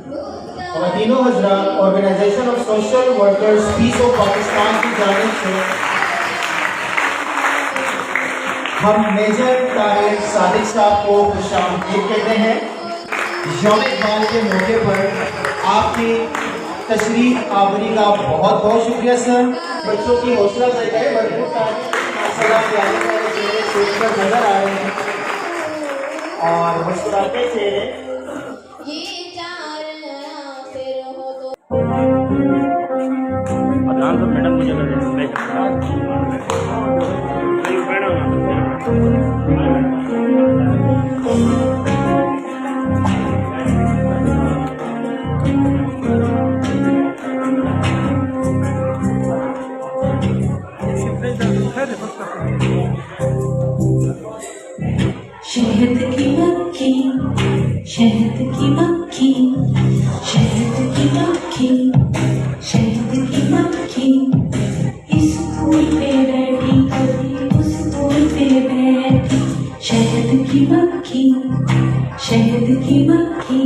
और तीनों हजरात organization of social workers peace of Pakistan की जानिब से हम मेजर तारिक सादिक साहब को खुशामदीद कहते हैं। यौम इकबाल के मौके पर आपकी तशरीफ आवरी का बहुत बहुत शुक्रिया सर। बच्चों की हौसला अफजाई है, भरपूर सोचकर नजर आ रहे हैं और मुस्कुराते चेहरे। मैडम मुझे शहद की मक्खी, शहद की मक्खी, शहद की मक्खी, शहद की मक्खी, इस फूल पे बैठी कभी उस फूल पे बैठी। शहद की मक्खी, शहद की मक्खी,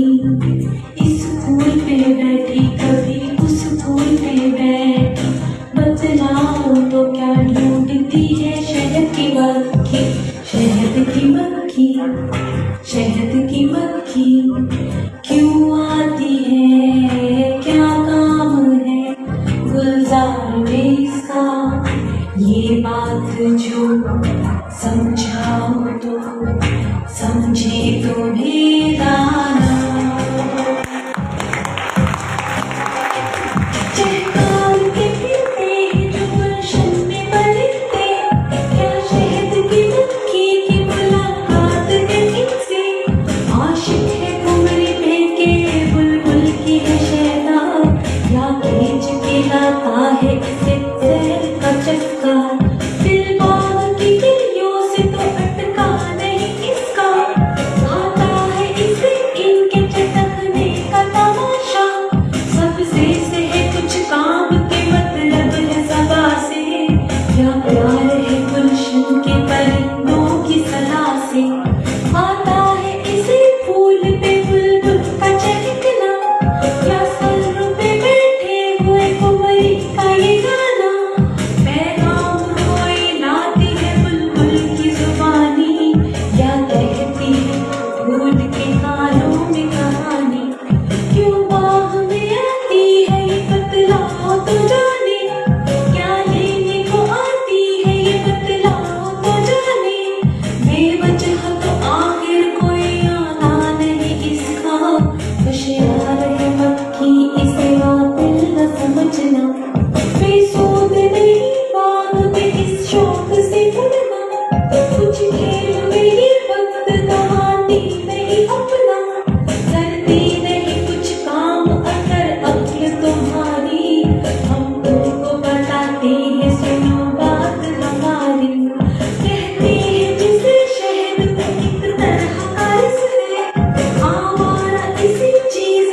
इस फूल पे बैठी कभी उस फूल पे बैठी। बतलाओ तो क्या ढूंढती है शहद की मक्खी, शहद की मक्खी, शहद की मक्खी, क्यों आती है क्या काम है गुलजार में इसका। ये बात जो समझाओ तो समझे तो मेरा चीज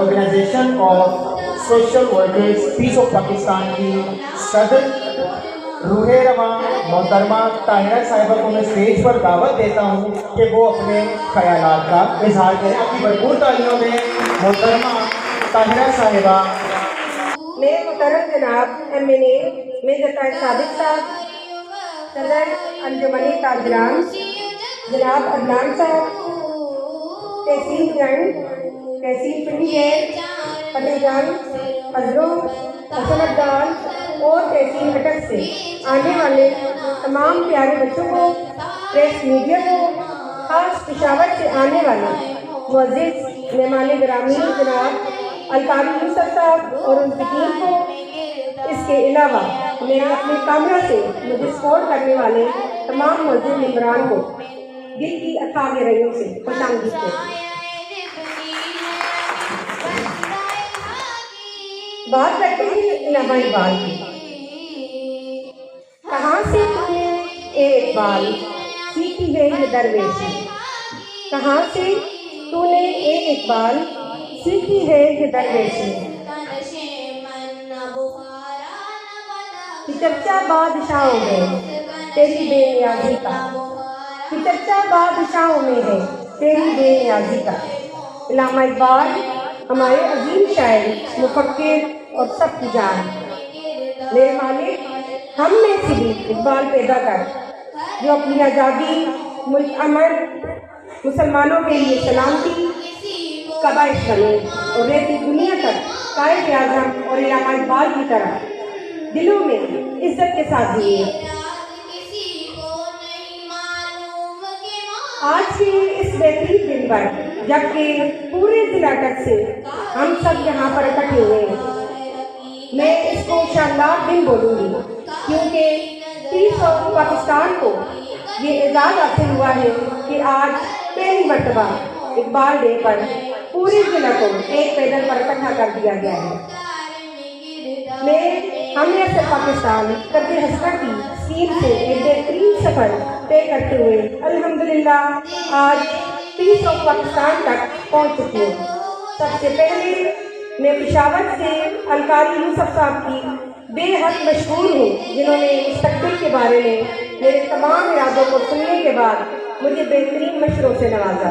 organization of social workers peace of Pakistan की सदर रूहे रवा मोहतरमा ताहिरा साहिबा को मैं स्टेज पर दावत देता हूँ कि वो अपने ख्यालात का इजहार करें। आपकी भरपूर तालियों में मोहतरमा ताहिरा साहिबा। मेरे मुहतरम जनाब एमएनए मेजर ताहिर सादिक साहब, सदर अंजुमन ताजरान जनाब अदनान साहब, तहसील गंज, तहसील पिंडीगैर, फतेहगंज, हजरों, हसन अब्दाल और तहसील अटक से आने वाले तमाम प्यारे बच्चों को, प्रेस मीडिया को, खास पेशावर से आने वाले मुअज़्ज़िज़ मेहमान गिरामी जनाब अलकारी यूसुफ साहब और उनकी टीम को, इसके अलावा मेरे अपने कामरा से मुझे सपोर्ट करने वाले तमाम मौजूद मेम्बरान को दिल की अथाह गहराइयों से खुशामदीद है। बात करते हैं इल्मा इकबाल की। कहाँ से तूने ए इकबाल सीखी है ये दरवेशी, कहाँ से तूने ए इकबाल सीखी है ये दरवेशी, कि चर्चा बादशाहों में तेरी बेनियाजी का, कि चर्चा बादशाहों में है तेरी बेनियाजी का। इल्मा इकबाल हमारे अजीम शायर, मुफक्किर और सबकी जान। मेरे मालिक, हम में से भी इकबाल पैदा कर जो अपनी आज़ादी, मुल्क अमन, मुसलमानों के लिए सलामती का बाइस बने और रहती दुनिया तक कायद आज़म और इल्मा इकबाल की तरह दिलों में इज्जत के साथ जिए। आज के इस बेहतरीन दिन पर, जबकि पूरे जिला तक से हम सब यहाँ पर इकट्ठे हुए हैं, मैं इसको शानदार दिन बोलूँगी, क्योंकि पीस ऑफ पाकिस्तान को ये एजाज़ हासिल हुआ है कि आज पहली मरतबा इकबाल डे पर पूरे जिला को एक पैदल पर इकट्ठा कर दिया गया है। हमने असर पाकिस्तान करके हंसना की स्कीम से एक बेहतरीन सफ़र तय करते हुए अल्हम्दुलिल्लाह आज पीस ऑफ पाकिस्तान तक पहुँच चुकी हूँ। सबसे पहले मैं पेशावर से अलकारी यूसुफ साहब की बेहद मशहूर हूँ, जिन्होंने मुस्तकबिल के बारे में मेरे तमाम इरादों को सुनने के बाद मुझे बेहतरीन मशरों से नवाजा।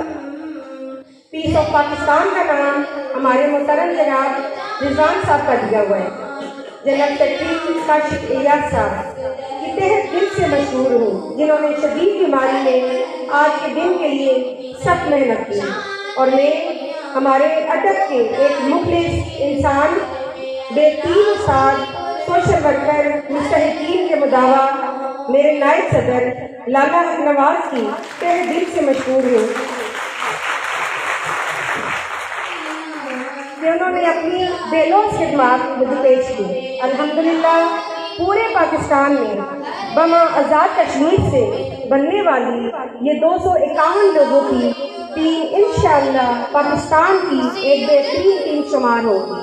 पीस ऑफ पाकिस्तान का नाम हमारे मोहतरम जनाब रिजवान साहब का दिया हुआ है। जनरल सेक्रेटरी काशिफ इलियास साहब की तहत दिल से मशहूर हूँ, जिन्होंने शदीद बीमारी में आज के दिन के लिए सख्त मेहनत की, और मैं हमारे अदब के एक मुखलिस इंसान, बेहतरीन उस्ताद, सोशल वर्कर, मुस्तहिकीन के मुदावा मेरे नायब सदर लाला नवाज की तहे दिल से मशहूर हूँ कि उन्होंने अपनी बेलोस खिदमात मुझे पेश की। अल्हम्दुलिल्लाह पूरे पाकिस्तान में बमा आज़ाद कश्मीर से बनने वाली ये 251 लोगों की टीम इंशाअल्लाह पाकिस्तान की एक बेहतरीन टीम शुमार होगी।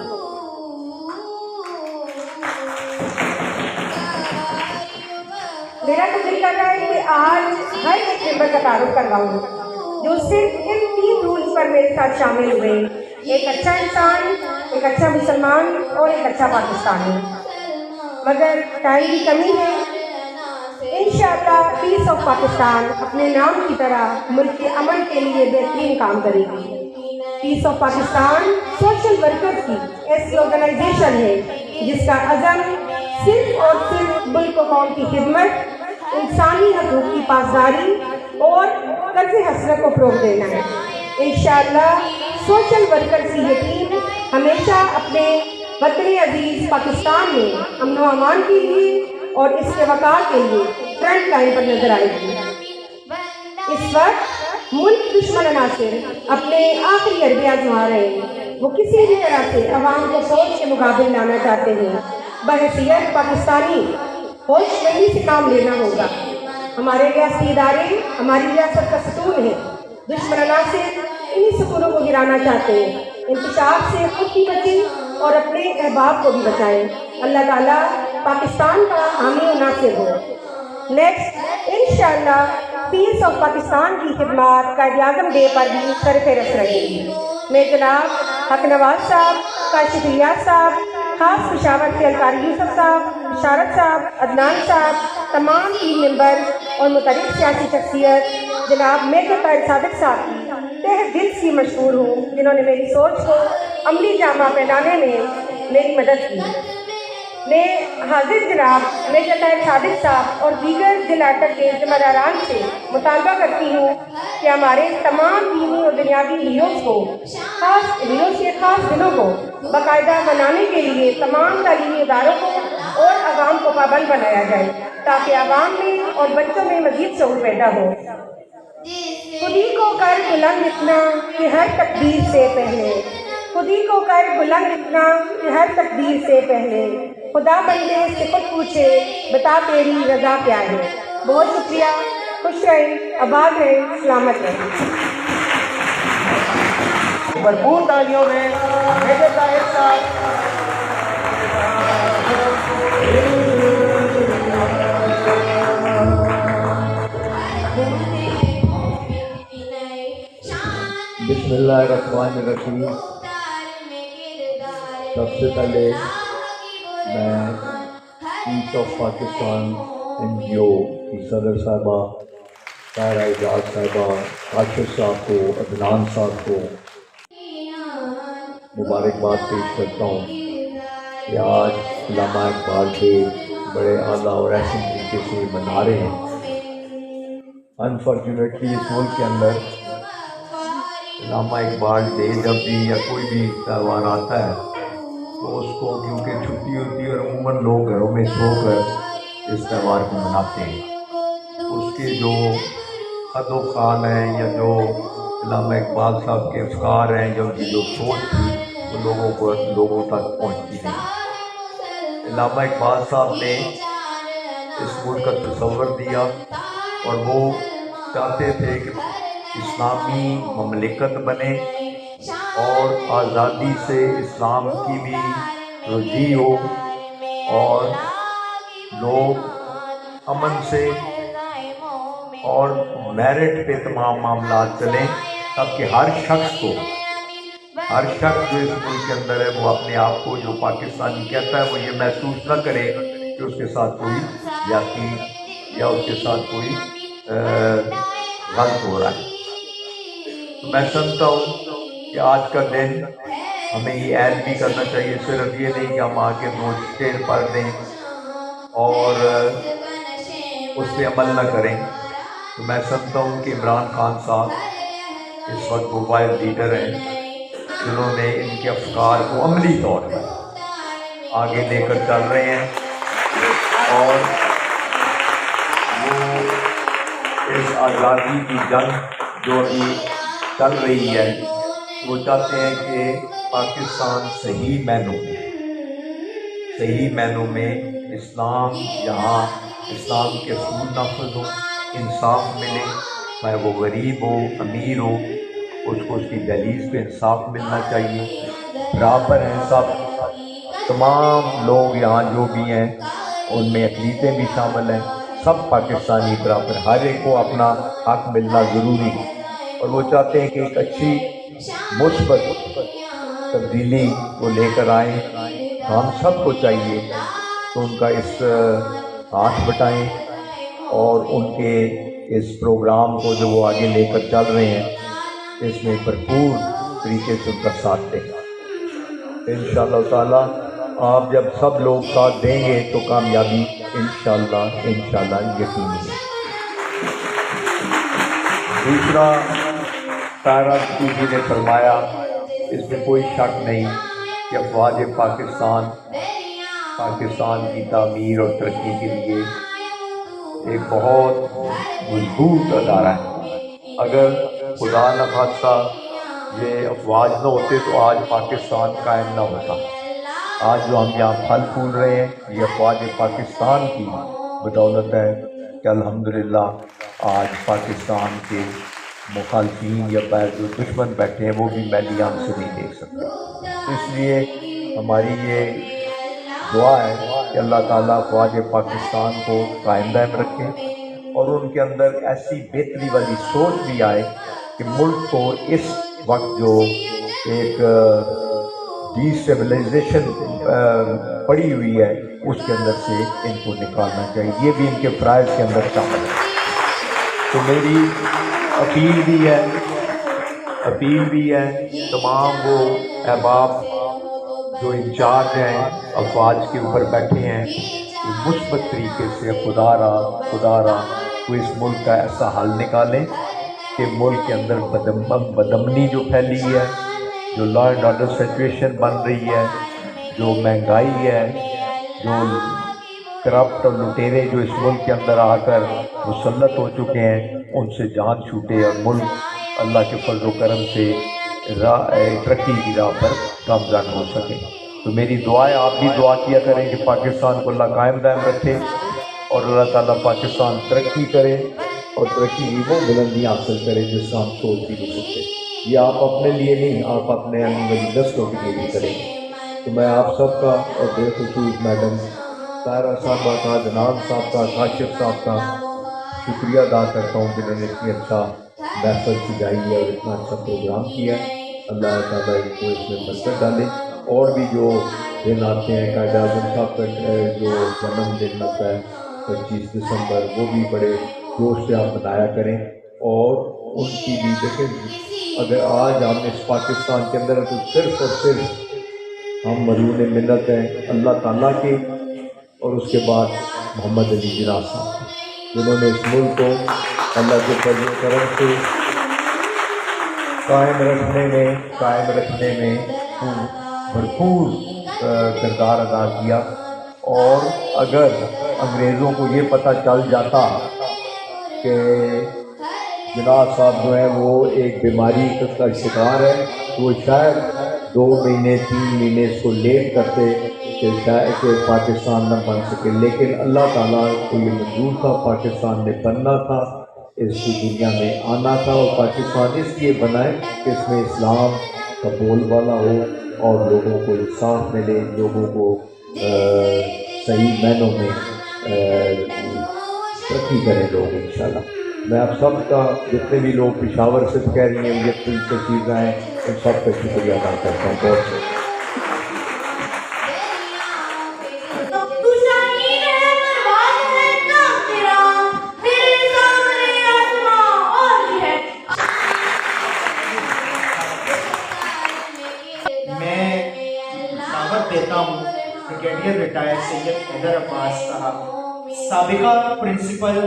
मेरा तो दिल कर रहा है कि आज हर एक मेंबर का तारुफ करवाऊँ जो सिर्फ इन 3 रूल्स पर मेरे साथ शामिल हुए, एक अच्छा इंसान, एक अच्छा मुसलमान और एक अच्छा पाकिस्तानी। मगर टाइम की कमी है। इंशाअल्लाह पीस ऑफ पाकिस्तान अपने नाम की तरह मुल्क के अमन के लिए बेहतरीन काम करेगी। Peace of Pakistan social workers की ऐसी ऑर्गेनाइजेशन है जिसका अज़म सिर्फ और सिर्फ मुल्क कौम की खिदमत, इंसानी हकूक़ की पासदारी और कर्ज़ हसरत को फ़रोग़ देना है। इंशाअल्लाह सोशल वर्कर्स की ये टीम हमेशा अपने वतन अजीज़ पाकिस्तान में अमन व अमान के लिए और इसके वक़ार के लिए फ्रंट लाइन पर नजर आएगी। इस वक्त मुल्क दुश्मन अनासिर अपने आखिरी अरबे आजमा रहे हैं। वो किसी भी तरह से अवाम को सोच के मुकाबले लाना चाहते हैं। बहसीयत पाकिस्तानी होशमंदी से काम लेना होगा। हमारे रियासती इदारे हमारी रियासत का सुकून है। दुश्मन अनासिर इन्हीं सुकूनों को गिराना चाहते हैं। इंतशार से खुद की बचें और अपने अहबाब को भी बचाएं। अल्लाह ताला पाकिस्तान का हामी और नासिर हो। नेक्स्ट इंशाअल्लाह पीस ऑफ पाकिस्तान की खिदमत कायद-ए-आज़म डे पर भी सरफ़ेरस रहेगी। मैं जनाब हक नवाज साहब, काशिफ इलियास साहब, खास पेशावर के अलकारी यूसुफ साहब, बिशारत साहब, अदनान साहब, तमाम टीम मेंबर और मुतअल्लिक़ सियासी शख्सियत जनाब मेजर ताहिर सादिक साहब की तहे दिल से मशहूर हूँ, जिन्होंने मेरी सोच को अमली जामा पहनाने में मेरी मदद की। मैं हाजिर जनाब मेजर ताहिर सादिक साहब और दीगर जिलाटक के जिम्मेदारान से मुतालबा करती हूँ कि हमारे तमाम दीनी और दुनियावी हीरोज़ को खास दिनों को बाकायदा मनाने के लिए तमाम तालीमी इदारों को और आवाम को पाबंद बनाया जाए, ताकि आवाम में और बच्चों में मज़ीद शऊर पैदा हो। खुदी को कर बुलंद इतना कि हर तकदीर से पहले, खुदी को कर बुलंद इतना कि हर तकदीर से पहले, खुदा बंदे से खुद पूछे बता तेरी रज़ा क्या है। बहुत शुक्रिया, खुश रहें, आबाद रहें, सलामत रहें। भरपूर तालियों में मेजर ताहिर साहब। बिस्मिल्लाहिर्रहमानिर्रहीम। सबसे पहले मैं पीस ऑफ पाकिस्तान NGO की सदर साहबा तारा एजाज साहबा, काशिफ साहब को, अदनान साहब को मुबारकबाद पेश करता हूँ कि आज अल्लामा इकबाल डे बड़े आला और ऐसे तरीके से मना रहे हैं। अनफॉर्चुनेटली इस मुल्क के अंदर अल्लामा इकबाल डे जब भी या कोई भी त्यौहार आता है तो उसको क्योंकि छुट्टी होती है और अमूमन लोग घरों में सोकर इस त्यौहार को मनाते हैं। उसके जो खदो खान हैं या जो अल्लामा इकबाल साहब के अफकार हैं, जो उनकी जो सोच थी वो लोगों तक पहुँचती नहीं। अल्लामा इकबाल साहब ने इस मुल्क का तस्वर दिया और वो चाहते थे कि इस्लामी ममलिकत बने और आज़ादी से इस्लाम की भी रोजी हो और लोग अमन से और मेरिट पे तमाम मामला चलें, ताकि हर शख्स जो इस मुल्क के अंदर है वो अपने आप को जो पाकिस्तानी कहता है वो ये महसूस न करे कि उसके साथ कोई जाति या उसके साथ कोई गलत हो रहा है। तो मैं समझता हूँ कि आज का दिन हमें ये ऐड भी करना चाहिए, सिर्फ ये नहीं कि हम आके दो शेर पढ़ दें और उस पर अमल न करें। तो मैं समझता हूँ कि इमरान खान साहब इस वक्त मोबाइल लीडर हैं, जिन्होंने इनके अफकार को अमली तौर पर आगे लेकर चल रहे हैं और वो इस आज़ादी की जंग जो अभी चल रही है वो चाहते हैं कि पाकिस्तान सही मायनों में इस्लाम यहाँ इस्लाम के असूल नाफिज हो, इंसाफ मिले, चाहे वो गरीब हो अमीर हो, उसको उसकी दहलीज पे इंसाफ मिलना चाहिए। बराबर हैं सब, तमाम लोग यहाँ जो भी हैं उनमें अक़लीदें भी शामिल हैं, सब पाकिस्तानी बराबर, हर एक को अपना हक मिलना ज़रूरी है। और वो चाहते हैं कि एक अच्छी मुस्बत तब्दीली को लेकर आएँ। तो हम सबको चाहिए तो उनका इस हाथ बटाएं और उनके इस प्रोग्राम को जो वो आगे लेकर चल रहे हैं इसमें भरपूर तरीके से उनका साथ दें। इंशाअल्लाह ताला आप जब सब लोग साथ देंगे तो कामयाबी इंशाअल्लाह यकीनी है। दूसरा, तारा जी ने फरमाया, इसमें कोई शक नहीं कि अफवाज पाकिस्तान की तामीर और तरक्की के लिए एक बहुत मजबूत अदारा है। अगर खुदा न खास्ता ये अफवाज न होते तो आज पाकिस्तान कायम न होता। आज जो हम यहाँ फल फूल रहे हैं ये अफवाज पाकिस्तान की बदौलत है कि अल्हम्दुलिल्लाह आज पाकिस्तान के मुखालफीन या बाहर जो दुश्मन बैठे हैं वो भी मैली आंख से नहीं देख सकते। तो इसलिए हमारी ये दुआ है कि अल्लाह ताला ख्वाज पाकिस्तान को कायम दायम रखे और उनके अंदर ऐसी बेहतरी वाली सोच भी आए कि मुल्क को इस वक्त जो एक डिसिविलाइजेशन पड़ी हुई है उसके अंदर से इनको निकालना चाहिए। ये भी इनके प्राइज के अंदर शामिल है। तो मेरी अपील भी है तमाम वो अहबाब जो इंचार्ज हैं अफवाज के ऊपर बैठे हैं, वो मुस्बत तरीके से खुदारा वो इस मुल्क का ऐसा हल निकालें कि मुल्क के अंदर बदमनी जो फैली है, जो लॉ एंड ऑर्डर सिचुएशन बन रही है, जो महंगाई है, जो करप्ट और लुटेरे जो इस मुल्क के अंदर आकर मुसल्लत हो चुके हैं, उनसे जान छूटे और मुल्क अल्लाह के फजल व करम से तरक्की की राह पर गामज़न हो सके। तो मेरी दुआ है, आप भी दुआ किया करें कि पाकिस्तान को अल्लाह कायम दायम रखे और अल्लाह ताला पाकिस्तान तरक्की करे और तरक्की की वो बुलंदियाँ हासिल करे जिससे हम सोच भी नहीं सकते। ये आप अपने लिए नहीं, आप अपने आने वाली नस्लों के लिए भी करेंगे। तो मैं आप सबका और बेखुसूस मैडम तारा साहबा का, जनाब साहब का, काशिफ साहब का शुक्रिया अदा करता हूँ जिन्होंने इतनी अच्छा महफल सजाई है और इतना अच्छा प्रोग्राम किया। अल्लाह ताला इनको इसमें बरकत डाले। और भी जो दिन आते हैं, कायद आज़म साहब का जो जन्मदिन आता है 25 दिसंबर, वो भी बड़े जोश से आप मनाया करें। और उनकी भी देखें, अगर आज हम इस पाकिस्तान के अंदर तो सिर्फ और सिर्फ हम मरून मिन्नत हैं अल्लाह ताला के और उसके बाद मोहम्मद अली जिन्ना साहब, जिन्होंने इस मुल्क को अल्लाह के फजल व करम से कायम रखने में भरपूर किरदार अदा किया। और अगर अंग्रेज़ों को ये पता चल जाता कि जिन्ना साहब जो है वो एक बीमारी का शिकार है, तो शायद 2 महीने 3 महीने इसको लेट करते कि शायद कि पाकिस्तान न बन सके। लेकिन अल्लाह ताला को ये मंजूर था, पाकिस्तान ने बनना था, इस दुनिया में आना था। और पाकिस्तान इसलिए बनाए कि इसमें इस्लाम का बोलबाला हो और लोगों को इंसाफ मिले, लोगों को सही मायनों में तरक्की करें लोग इंशाल्लाह। मैं आप सब का, जितने भी लोग पेशावर से कह रही हैं ये चीज़ें हैं, उन सब का शुक्रिया अदा करता हूँ बहुत। देता हूँ ब्रिगेडियर रिटायर्ड सैयद हैदर अब्बास साहब, साबिका प्रिंसिपल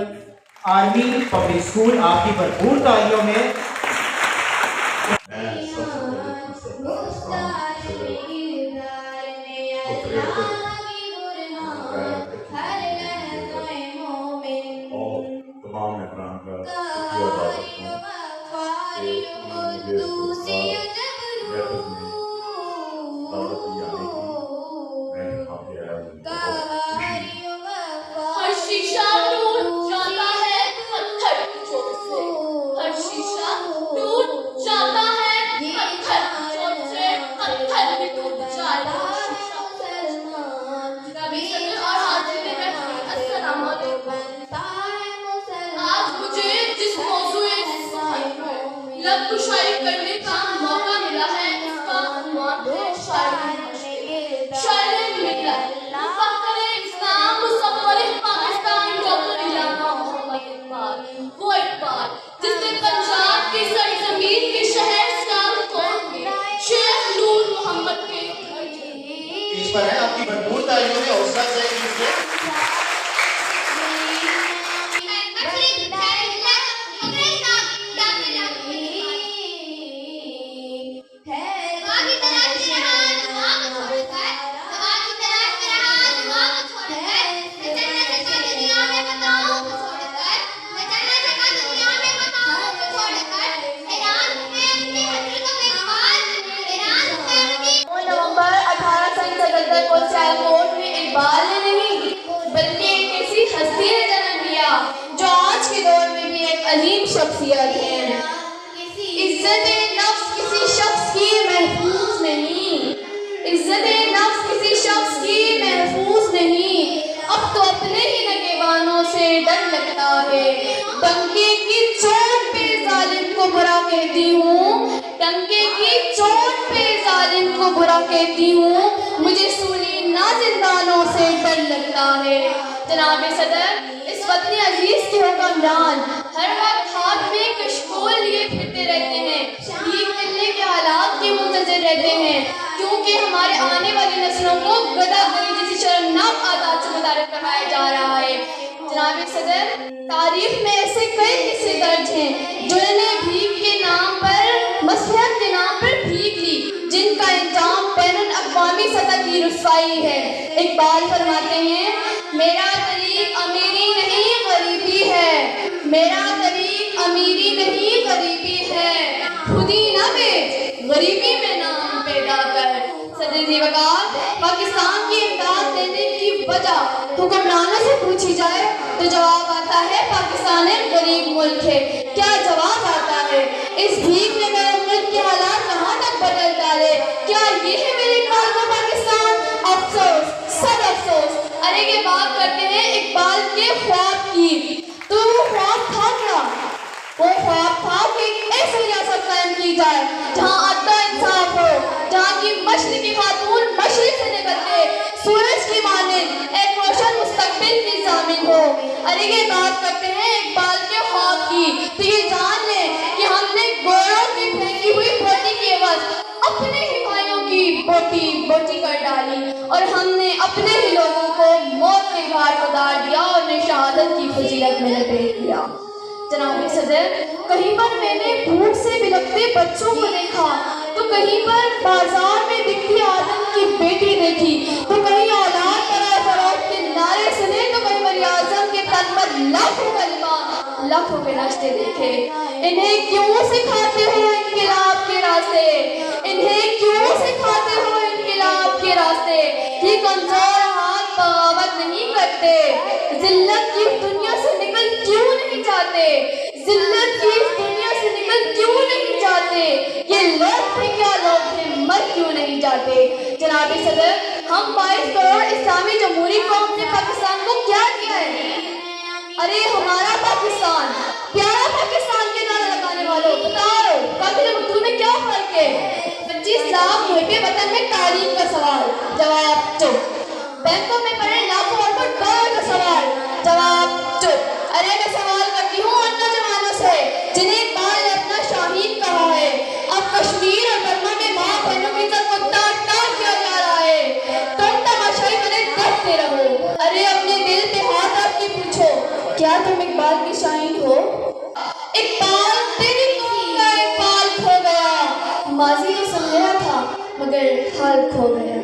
आर्मी पब्लिक स्कूल, आपकी भरपूर तालियों में। शायरी करने का मौका मिला है, इसका नाम है शायरी मिल्लत, मुफक्किर इस्लाम, मुसव्विर पाकिस्तान, डॉक्टर इलामा मोहम्मद इकबाल, वो इकबाल जिसने पंजाब की सरजमीन के शहर सियालकोट में शेख नूर मोहम्मद के इस पर है आपकी भरपूर तालियों में हौसला चाहिए इससे। को सियालकोट में इकबाल ने नहीं बल्कि एक ऐसी हस्ती ने जन्म लिया जो आज के दौर में भी एक अजीम शख्सियत है। इज्जत-ए नफ्स किसी शख्स की महफूज नहीं, इज्जत-ए नफ्स किसी शख्स की महफूज नहीं, अब तो अपने ही नगेबानों से डर लगता है। बंके की चोट पे जालिम को बुरा कहती हूँ, डंके की चोट पे जालिम को बुरा कहती हूँ, मुझे सूली ना जिंदानों से डर लगता है। जनाब सदर, इस वतन अजीज के हुक्मरान हर वक्त हाथ में कशकोल लिए फिरते रहते हैं, भीख मिलने के हालात के मुंतजर रहते हैं, क्योंकि हमारे आने वाली नस्लों को गदागरी जैसी शर्मनाक आदत से मुतारिफ करवाया जा रहा है। जनाब सदर, तारीख में ऐसे कई किस्से दर्ज हैं जिन्होंने भीख के नाम पर, मसलहत के नाम पर भीख ली, जिनका इंजाम बैनुल अक़वामी सतह की रुसवाई है। इकबाल फरमाते हैं, मेरा तरीक अमीरी नहीं गरीबी है, मेरा तरीक अमीरी नहीं गरीबी है, खुदी ना बेच गरीबी में नाम पैदा कर। सदर जी वकार, पाकिस्तान की इमदाद देने की वजह हुक्मरानों से पूछी जाए तो जवाब आता है पाकिस्तान एक गरीब मुल्क है। क्या जवाब आता है? इस भीख ने मेरे मुल्क के हालात कहाँ तक बदल डाले? क्या ये है मेरे इकबाल का पाकिस्तान? अफसोस, सब अफसोस। अरे ये बात करते हैं इकबाल के ख्वाब की, तो वो ख्वाब था क्या? वो ख्वाब था कि ऐसी रियासत कायम की जाए जहाँ अदल इंसाफ हो, जहाँ की मशरिक़ की खातून मशरिक़ से निकल के सूरज की मानिंद एक रोशन मुस्तकबिल की ज़ामिन हो। अरे ये बात करते हैं इकबाल के ख्वाब की, तो ये जान लें कि हमने गोरों की फेंकी हुई बोटी की एवज़ अपने ही भाइयों की बोटी बोटी कर डाली, और हमने अपने ही लोगों को मौत के घाट उतार दिया और उन्हें शहादत की फजीलत में लपेट दिया। जनाब सदर, कहीं पर मैंने भूख से बिलखते बच्चों को देखा, तो कहीं पर बाजार में बिकती आदम की बेटी देखी, तो कहीं औलाद पराए फरोख्त के नारे सुने, तो कहीं वज़ीर-ए-आज़म के तन पर लाखों कलमा, लाखों के रास्ते देखे। इन्हें क्यों सिखाते हो इनकलाब के रास्ते? इन्हें क्यों सिखाते हो इनकलाब के रास्ते? ये कमजोर हाथ बगावत नहीं करते, जिल्लत की दुनिया से निकल क्यों नहीं जाते? जिल्लत की दुनिया से निकल क्यों नहीं जाते? ये लोग भी क्या लोग हैं, मर क्यों नहीं जाते? जनाब सदर, हम 22 करोड़ इस्लामी जमहूरी कौम ने पाकिस्तान को क्या किया है? अरे हमारा पाकिस्तान, प्यारा पाकिस्तान के नारे लगाने वालों, बताओ कातिल मकतूल में क्या फर्क है? 25 लाख मुहिबे वतन में तालीम का सवाल, जवाब चुप। बैंकों में पड़े लाखों और डॉलर का सवाल, जवाब चुप। अरे मैं सवाल करती हूँ उन नौजवानों से जिन्हें इकबाल ने अपना शाहीन कहा है। अब कश्मीर और बर्मा में माँ बहनों की इज्जत को तार-तार किया जा रहा है, तुम तमाशाई बने देखते रहो। अरे अपने दिल पे हाथ रख के पूछो, क्या तुम इकबाल के शाहीन हो? इकबाल तेरी कौम का इकबाल खो गया, माजी में सुनया था मगर हाल खो गया।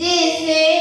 जिसे